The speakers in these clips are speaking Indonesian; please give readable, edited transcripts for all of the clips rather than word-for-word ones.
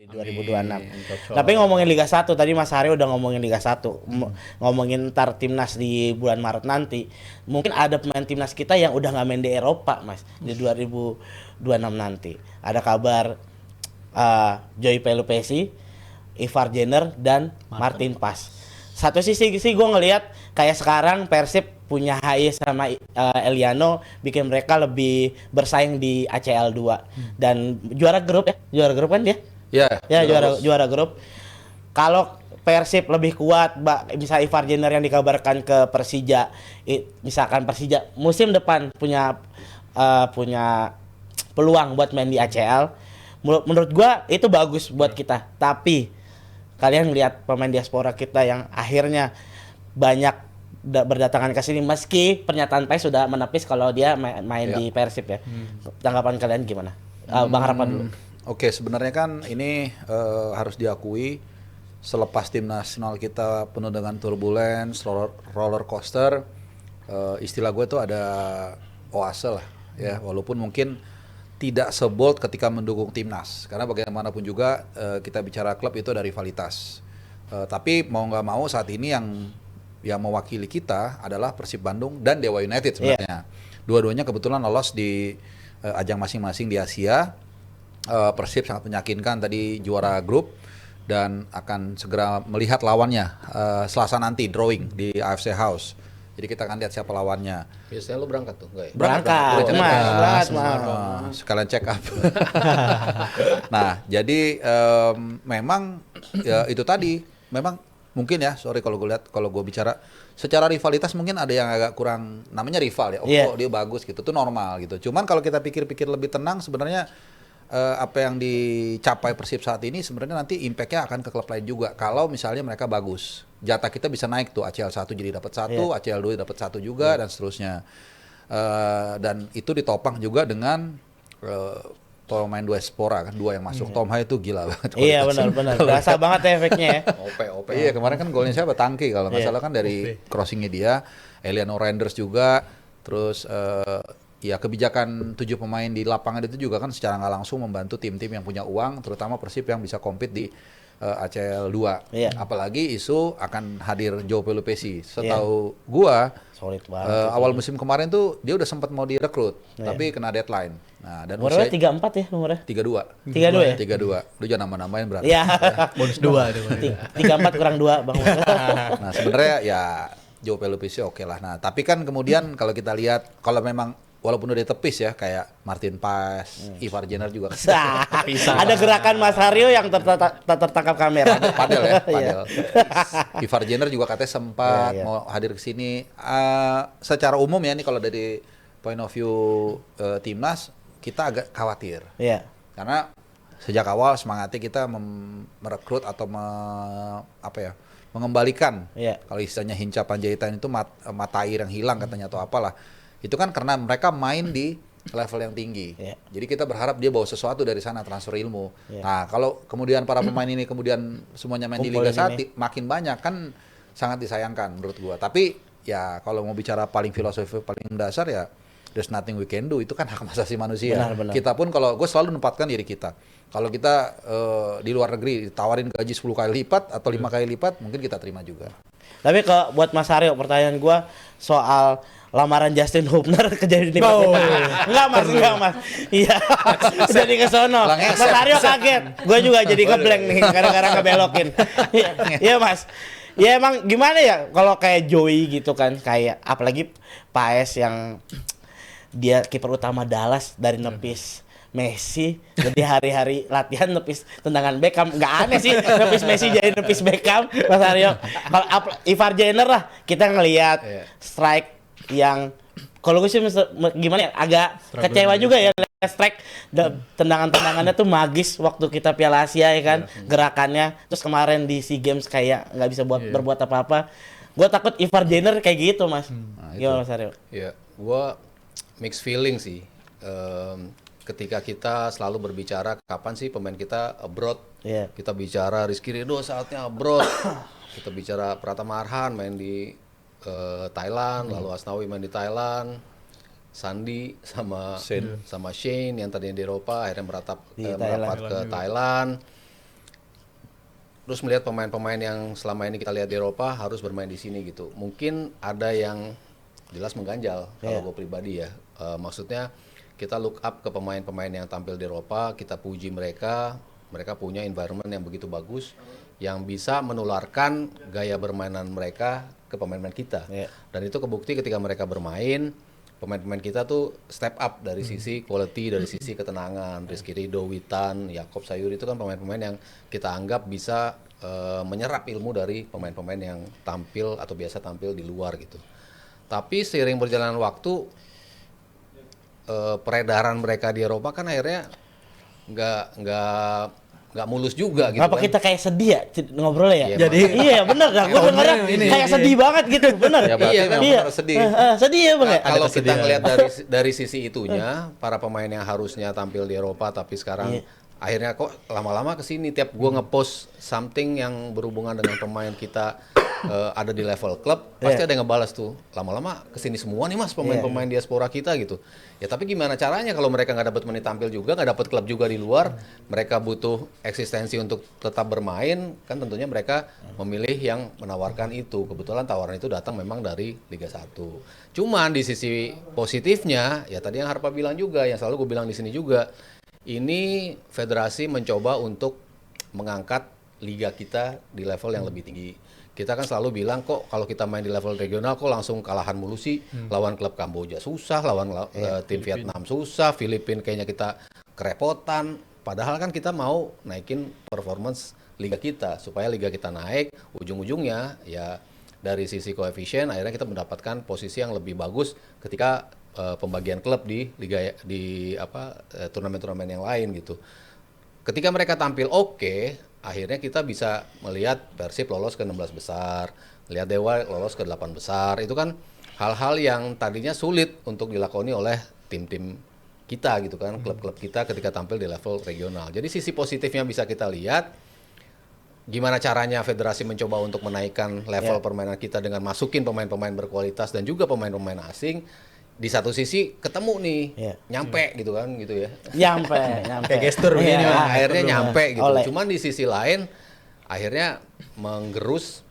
di 2026. Cocok. Tapi ngomongin Liga 1 tadi Mas Haryo udah ngomongin Liga 1. Ngomongin ntar timnas di bulan Maret nanti. Mungkin ada pemain timnas kita yang udah nggak main di Eropa, Mas, di 2026 nanti. Ada kabar Joy Pelupesi, Ivar Jenner dan Martin Pas. Satu sisi sih gue ngelihat kayak sekarang Persib punya HI sama Eliano bikin mereka lebih bersaing di ACL 2 dan juara grup kan dia? Ya juara grup. Kalau Persib lebih kuat, misalnya Ivar Jenner yang dikabarkan ke Persija, misalkan Persija musim depan punya peluang buat main di ACL. Menurut gua itu bagus buat kita. Tapi kalian lihat pemain diaspora kita yang akhirnya banyak berdatangan ke sini meski pernyataan PES sudah menepis kalau dia main di Persib ya. Tanggapan kalian gimana? Bang Harapan dulu. Oke, sebenarnya kan ini harus diakui selepas tim nasional kita penuh dengan turbulence, roller coaster, istilah gue tuh ada oase lah ya, walaupun mungkin tidak sebold ketika mendukung timnas, karena bagaimanapun juga kita bicara klub itu ada rivalitas. Tapi mau nggak mau saat ini yang mewakili kita adalah Persib Bandung dan Dewa United sebenarnya. Dua-duanya kebetulan lolos di ajang masing-masing di Asia. Persib sangat meyakinkan tadi juara grup dan akan segera melihat lawannya Selasa nanti drawing di AFC House. Jadi kita akan lihat siapa lawannya. Biasanya lu berangkat tuh, enggak ya? Berangkat. Sekalian check up. Nah, jadi memang ya, itu tadi memang mungkin ya, sorry kalau gue bicara secara rivalitas mungkin ada yang agak kurang, namanya rival ya. Oh, dia bagus gitu, itu normal gitu. Cuman kalau kita pikir-pikir lebih tenang sebenarnya apa yang dicapai Persib saat ini sebenarnya nanti impact-nya akan ke klub lain juga. Kalau misalnya mereka bagus, jatah kita bisa naik tuh, ACL 1 jadi dapat 1, ACL 2 dapat 1 juga dan seterusnya. Dan itu ditopang juga dengan pemain diaspora kan, 2 yang masuk. Tom Hai itu gila banget. Iya benar. Berasa banget efeknya ya. OP. Iya, kemarin kan golnya siapa? Tangki kalau nggak salah kan dari crossingnya dia. Eliano Renders juga. Terus ya kebijakan 7 pemain di lapangan itu juga kan secara nggak langsung membantu tim-tim yang punya uang, terutama Persib yang bisa compete di ACL 2. Apalagi isu akan hadir Joe Pelupesi. Setahu gua solid banget. Awal musim kemarin tuh dia udah sempat mau direkrut, tapi kena deadline. Nah, dan umurnya 34 ya umurnya? 32. 32 ya? 32. Lu jangan nambah-nambahin berarti. Iya. Bonus 2 itu. 34 kurang 2 Bang. Nah, sebenarnya ya Joe Pelupesi oke lah. Nah, tapi kan kemudian kalau kita lihat kalau memang walaupun udah ditepis ya kayak Martin Pas, Ivar Jenner juga ada gerakan Mas Haryo yang tertangkap kamera. Padel. Ivar Jenner juga katanya sempat mau hadir ke sini. Secara umum ya, ini kalau dari point of view timnas kita agak khawatir. Karena sejak awal semangatnya kita merekrut atau mengembalikan. Kalau istilahnya Hinca Panjaitan itu mata air yang hilang katanya atau apalah. Itu kan karena mereka main di level yang tinggi. Jadi kita berharap dia bawa sesuatu dari sana, transfer ilmu. Nah, kalau kemudian para pemain ini kemudian semuanya main di Liga 1 makin banyak kan sangat disayangkan menurut gua. Tapi ya kalau mau bicara paling filosofi paling dasar ya there's nothing we can do, itu kan hak asasi manusia. Benar. Kita pun kalau gue selalu menempatkan diri kita. Kalau kita di luar negeri ditawarin gaji 10 kali lipat atau 5 kali lipat, mungkin kita terima juga. Tapi buat Mas Haryo, pertanyaan gua soal lamaran Justin Hubner kejadian di Enggak mas. Iya. Jadi ke sono. Mas Haryo kaget. Gue juga jadi ngeblank nih gara-gara kebelokin. Iya Mas. Ya emang gimana ya kalau kayak Joey gitu kan, kayak apalagi Paes yang dia kiper utama Dallas dari nepis Messi, jadi hari-hari latihan nepis tendangan Beckham. Nggak aneh sih nepis Messi jadi nepis Beckham, Mas Haryo. Kalau Ivar Jenner lah kita ngelihat strike yang kalau gue sih gimana ya, agak kecewa juga ya strike tendangannya tuh magis waktu kita Piala Asia ya kan, gerakannya. Terus kemarin di SEA Games kayak nggak bisa berbuat apa-apa. Gue takut Ivar Jenner kayak gitu Mas. Gimana Mas Haryo? Iya, gue mixed feeling sih. Ketika kita selalu berbicara kapan sih pemain kita abroad, kita bicara Rizky Ridho saatnya abroad, kita bicara Pratama Arhan main di Thailand, lalu Asnawi main di Thailand, Sandi sama Shane yang tadinya di Eropa akhirnya merapat ke Thailand. terus melihat pemain-pemain yang selama ini kita lihat di Eropa harus bermain di sini gitu. Mungkin ada yang jelas mengganjal kalau gue pribadi ya. Maksudnya kita look up ke pemain-pemain yang tampil di Eropa, kita puji mereka punya environment yang begitu bagus, yang bisa menularkan gaya permainan mereka ke pemain-pemain kita. Dan itu kebukti ketika mereka bermain, pemain-pemain kita tuh step up dari sisi quality, dari sisi ketenangan. Rizky Ridho, Witan, Yakob Sayuri itu kan pemain-pemain yang kita anggap bisa menyerap ilmu dari pemain-pemain yang tampil atau biasa tampil di luar gitu. Tapi seiring berjalan waktu, peredaran mereka di Eropa kan akhirnya nggak mulus juga gitu. Kenapa kan. kita kayak sedih ya ngobrolnya ya? Iya, Jadi iya bener dah, gue dengernya kayak sedih banget gitu, bener. Ya, berarti memang harus sedih. Sedih ya bang ya? Kalau kita ngelihat dari sisi itunya, para pemain yang harusnya tampil di Eropa tapi sekarang akhirnya kok lama-lama kesini, tiap gue ngepost something yang berhubungan dengan pemain kita ada di level klub, pasti ada yang ngebalas tuh, lama-lama kesini semua nih mas pemain-pemain diaspora kita gitu. Ya tapi gimana caranya kalau mereka nggak dapat menit tampil juga, nggak dapat klub juga di luar, mereka butuh eksistensi untuk tetap bermain, kan tentunya mereka memilih yang menawarkan itu. Kebetulan tawaran itu datang memang dari Liga 1. Cuman di sisi positifnya, ya tadi yang Harpa bilang juga, yang selalu gue bilang di sini juga, ini federasi mencoba untuk mengangkat liga kita di level yang lebih tinggi. Kita kan selalu bilang kok kalau kita main di level regional kok langsung kalahan mulu sih. Lawan klub Kamboja susah, lawan tim Vietnam susah, Filipina kayaknya kita kerepotan. Padahal kan kita mau naikin performance liga kita supaya liga kita naik, ujung-ujungnya ya dari sisi koefisien akhirnya kita mendapatkan posisi yang lebih bagus ketika pembagian klub di liga turnamen-turnamen yang lain gitu. Ketika mereka tampil oke, akhirnya kita bisa melihat Persib lolos ke 16 besar, lihat Dewa lolos ke 8 besar. Itu kan hal-hal yang tadinya sulit untuk dilakoni oleh tim-tim kita gitu kan, klub-klub kita ketika tampil di level regional. Jadi sisi positifnya bisa kita lihat, gimana caranya federasi mencoba untuk menaikkan level permainan kita dengan masukin pemain-pemain berkualitas dan juga pemain-pemain asing. Di satu sisi ketemu nih, nyampe gitu kan gitu ya. Nyampe. Kayak gestur begini. Akhirnya nyampe gitu. Cuman di sisi lain akhirnya menggerus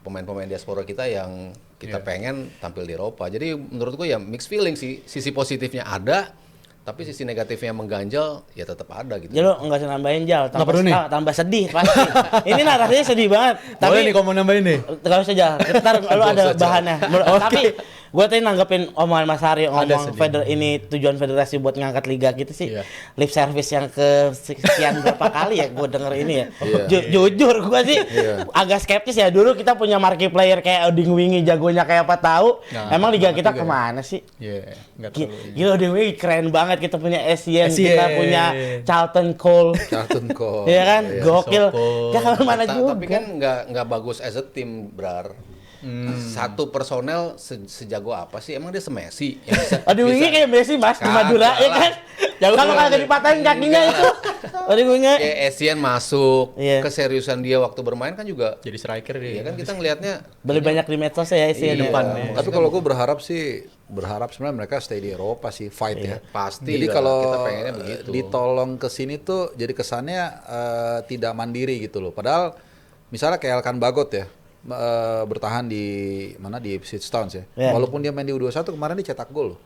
pemain-pemain diaspora kita yang kita pengen tampil di Eropa. Jadi menurut gue ya mixed feeling sih. Sisi positifnya ada, tapi sisi negatifnya mengganjal ya tetap ada gitu. Ya lu enggak usah nambahin Jal, tambah sedih pasti. Ini narasinya sedih banget. Boleh Tapi nih kalau mau nambahin nih. enggak usah Jal. Ntar lu ada bahannya. Tapi gue tadi nanggepin omongan Mas Haryo ngomong ini tujuan federasi buat ngangkat liga gitu sih. Lip service yang ke sekian berapa kali ya gue denger ini ya. Jujur gue sih agak skeptis ya. Dulu kita punya marquee player kayak Oding Wingi, jagonya kayak apa tahu. Emang liga kita kemana sih? Enggak terlalu. Gila Oding Wingi keren banget. Kita punya Essien, kita punya Charlton Cole. Iya kan? Gokil. Gak kemana juga. Tapi kan nggak bagus as a team, Brar. Satu personel sejago apa sih? Emang dia se-Messi? Aduh ini kayak Messi mas di Madura ya kan? Kalau kagak dipatahin kakinya itu. Aduh gue Essien masuk, keseriusan dia waktu bermain kan juga jadi striker dia. Iya kan kita ngelihatnya lebih banyak di medsos ya Essien depan. Tapi kalau gue berharap sebenarnya mereka stay di Eropa sih, fight ya. Pasti. Jadi kalau kita pengennya begitu. ditolong ke sini tuh jadi kesannya tidak mandiri gitu loh. Padahal misalnya kayak Elkan Bagot ya. Bertahan di Ipswich Town ya. Walaupun dia main di U21 kemarin dia cetak gol loh.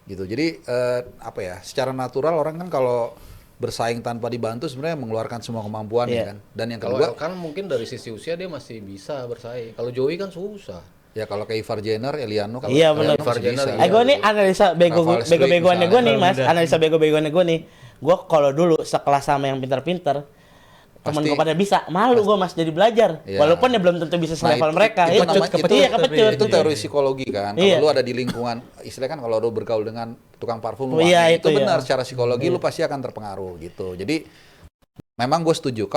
Gitu. Jadi secara natural orang kan kalau bersaing tanpa dibantu sebenarnya mengeluarkan semua kemampuan ya kan. Dan yang kedua kan mungkin dari sisi usia dia masih bisa bersaing. Kalau Joey kan susah. Ya kalau kayak Ivar Jenner, Eliano kalau iya benar. Ivar Jenner. Gue nih analisa bego-begoannya gue nih mas. Analisa bego-begoannya gue nih. Gue kalau dulu sekelas sama yang pintar-pintar, temen gue pada bisa, malu gue mas jadi belajar. Walaupun ya belum tentu bisa selevel mereka. Kepecut. Itu teori psikologi kan. Kalau lu ada di lingkungan, istilahnya kan kalau lu bergaul dengan tukang parfum, itu benar secara psikologi lu pasti akan terpengaruh gitu. Jadi memang gue setuju.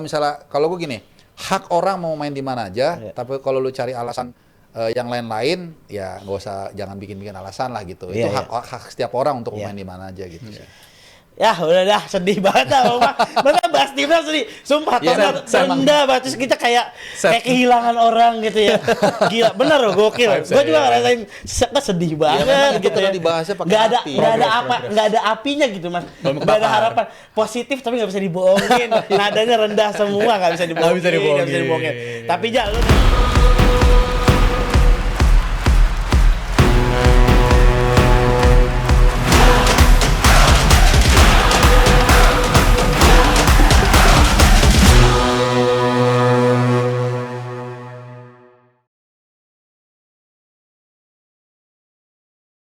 Kalau gue gini, hak orang mau main di mana aja, tapi kalau lu cari alasan yang lain-lain, ya nggak usah, jangan bikin alasan lah gitu. Itu hak setiap orang untuk main di mana aja gitu. Ya udah dah sedih banget lah Bang. Masa bahas timnas sedih. Sumpah Iya, rendah banget terus kita kayak kehilangan orang gitu ya. Gila bener loh gokil. Gue juga ngerasain sedih banget gitu ya. Dibahasnya pakai Nggak ada apinya gitu Mas. Nggak ada harapan positif tapi nggak bisa dibohongin. Nadanya rendah semua nggak bisa dibohongin. Nggak bisa dibohongin. Tapi Ja lu